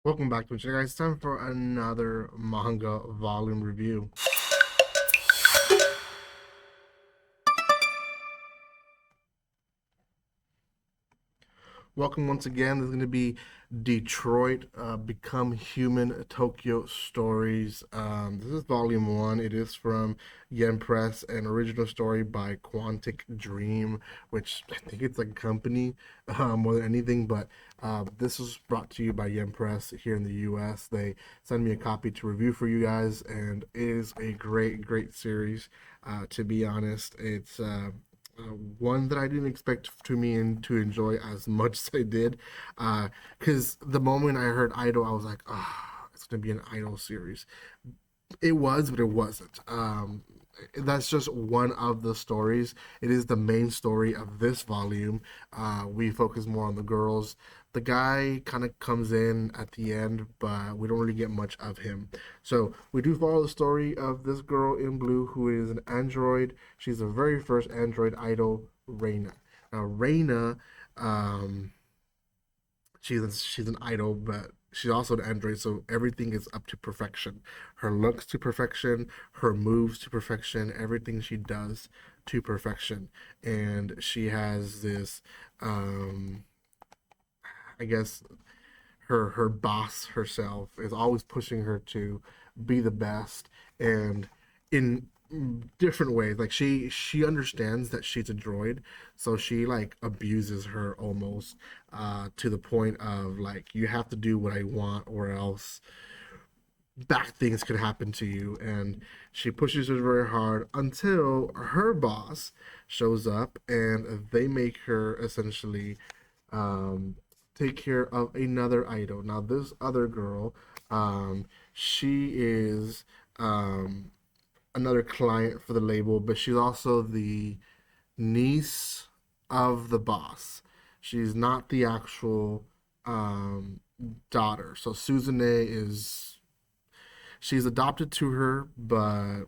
Welcome back to it, guys. Time for another manga volume review. Welcome once again. This is going to be Detroit, Become Human, Tokyo Stories. This is volume one. It is from Yen Press, an original story by Quantic Dream, which I think it's like a company more than anything. But this was brought to you by Yen Press here in the US. They sent me a copy to review for you guys, and it is a great, great series. To be honest, it's one that I didn't expect to enjoy as much as I did, because the moment I heard Idol, I was like, ah, it's gonna be an Idol series. It was, but it wasn't. That's just one of the stories. It is the main story of this volume. We focus more on the girls. The guy kind of comes in at the end, but we don't really get much of him. So we do follow the story of this girl in blue who is an android. She's the very first android idol, Reina. Now, Reina, um, she's an idol, but she's also an android, so everything is up to perfection. Her looks to perfection, her moves to perfection, everything she does to perfection. And she has this, um, I guess, her boss herself is always pushing her to be the best, and in different ways. Like she understands that she's a droid, so she like abuses her almost, to the point of like, you have to do what I want or else bad things could happen to you. And she pushes her very hard until her boss shows up, and they make her essentially, um, take care of another idol. Now, this other girl, she is, another client for the label, but she's also the niece of the boss. She's not the actual, um, daughter. So Suzune is, she's adopted to her, but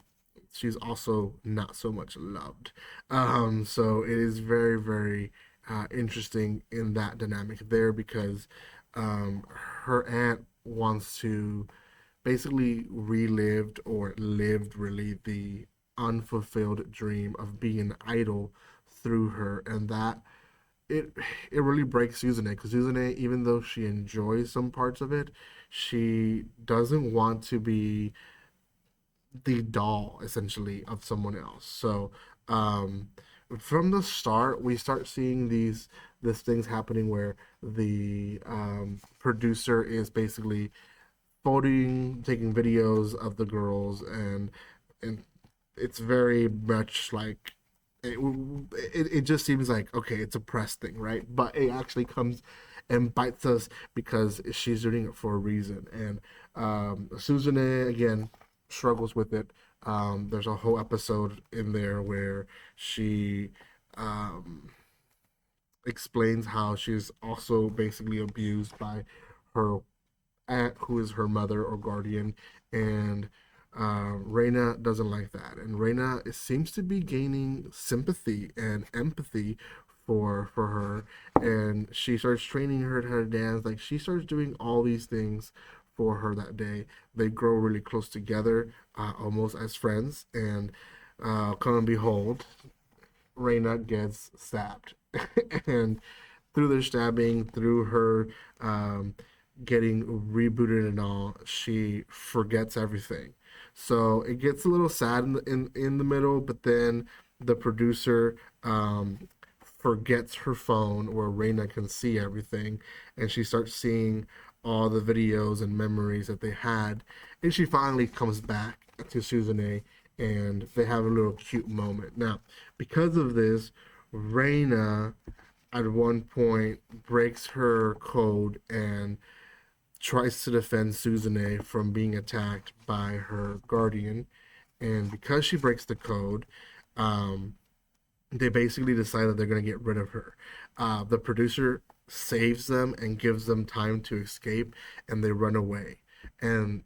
she's also not so much loved. So it is very, very interesting in that dynamic there, because her aunt wants to basically relived or lived really the unfulfilled dream of being an idol through her, and that it it really breaks Suzune, because Suzune, even though she enjoys some parts of it, she doesn't want to be the doll essentially of someone else. So, um, from the start, we start seeing these things happening where the, producer is basically photoing, taking videos of the girls, and it's very much like it, it just seems like, okay, it's a press thing, right? But it actually comes and bites us because she's doing it for a reason. And Suzune again struggles with it. There's a whole episode in there where she, um, explains how she's also basically abused by her aunt, who is her mother or guardian, and Reina doesn't like that, and Reina seems to be gaining sympathy and empathy for her, and she starts training her to dance. Like, she starts doing all these things for her that day. They grow really close together, almost as friends, and come and behold, Reina gets stabbed, and through the stabbing, through her, um, getting rebooted and all, she forgets everything. So it gets a little sad in the middle, but then the producer, forgets her phone where Reina can see everything, and she starts seeing all the videos and memories that they had, and she finally comes back to Suzune, and they have a little cute moment. Now, because of this, Reina at one point breaks her code and tries to defend Suzune from being attacked by her guardian. And because she breaks the code, um, they basically decide that they're going to get rid of her. The producer saves them and gives them time to escape, and they run away. And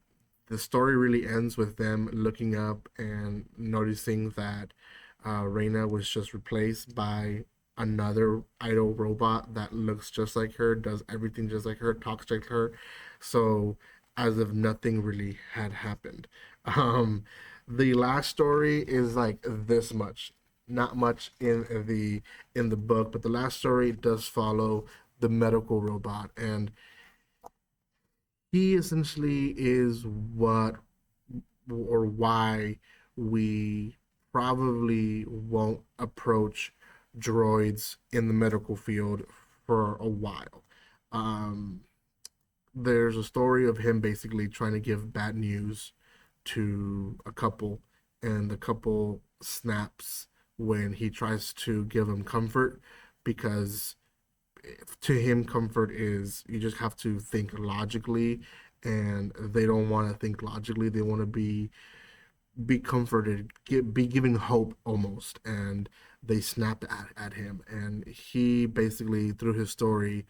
the story really ends with them looking up and noticing that, Reina was just replaced by another idol robot that looks just like her, does everything just like her, talks like her. So as if nothing really had happened. Um, the last story is like this much, not much in the book, but the last story does follow the medical robot, and he essentially is what or why we probably won't approach droids in the medical field for a while. Um, there's a story of him basically trying to give bad news to a couple, and the couple snaps when he tries to give them comfort because to him comfort is you just have to think logically, and they don't want to think logically. They want to be comforted, be given hope almost, and they snapped at him, and he basically through his story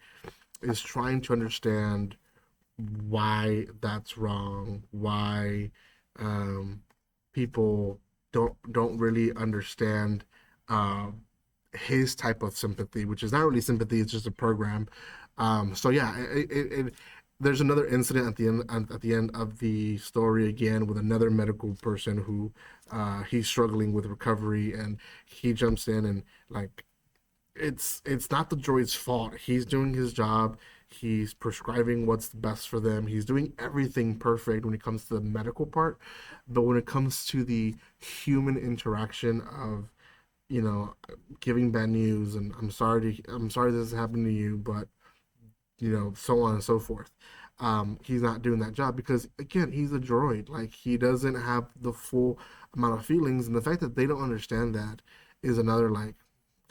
is trying to understand why that's wrong, why um, people don't really understand uh, his type of sympathy, which is not really sympathy; it's just a program. So yeah, there's another incident at the end of the story again with another medical person who he's struggling with recovery, and he jumps in and like it's not the droid's fault. He's doing his job. He's prescribing what's best for them. He's doing everything perfect when it comes to the medical part, but when it comes to the human interaction of you know giving bad news and I'm sorry this has happened to you, but so on and so forth. He's not doing that job because again, he's a droid. Like he doesn't have the full amount of feelings, and the fact that they don't understand that is another like,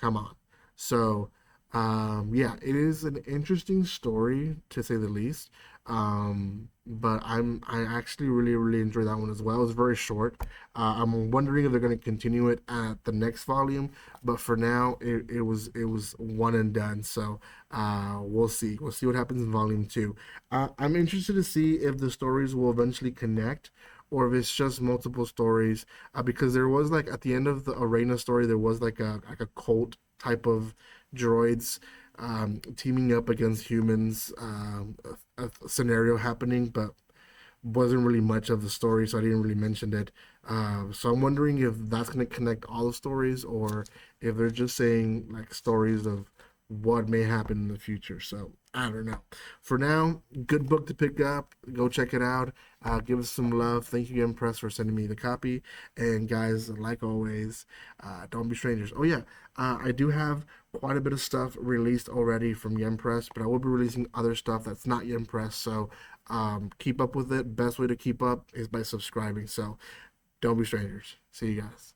come on. So, yeah, it is an interesting story to say the least. But I actually really enjoyed that one as well. It was very short. I'm wondering if they're going to continue it at the next volume, but for now, it was one and done. So, we'll see. We'll see what happens in volume two. I'm interested to see if the stories will eventually connect or if it's just multiple stories. Because there was like at the end of the arena story, there was like a cult type of droids teaming up against humans, a scenario happening, but wasn't really much of the story, so I didn't really mention it. So I'm wondering if that's going to connect all the stories, or if they're just saying like stories of what may happen in the future. So I don't know. For now, good book to pick up. Go check it out. Give us some love. Thank you again, Press, for sending me the copy. And guys, like always, don't be strangers. Oh yeah, I do have quite a bit of stuff released already from Yen Press, but I will be releasing other stuff that's not Yen Press. So keep up with it. Best way to keep up is by subscribing. So don't be strangers. See you guys.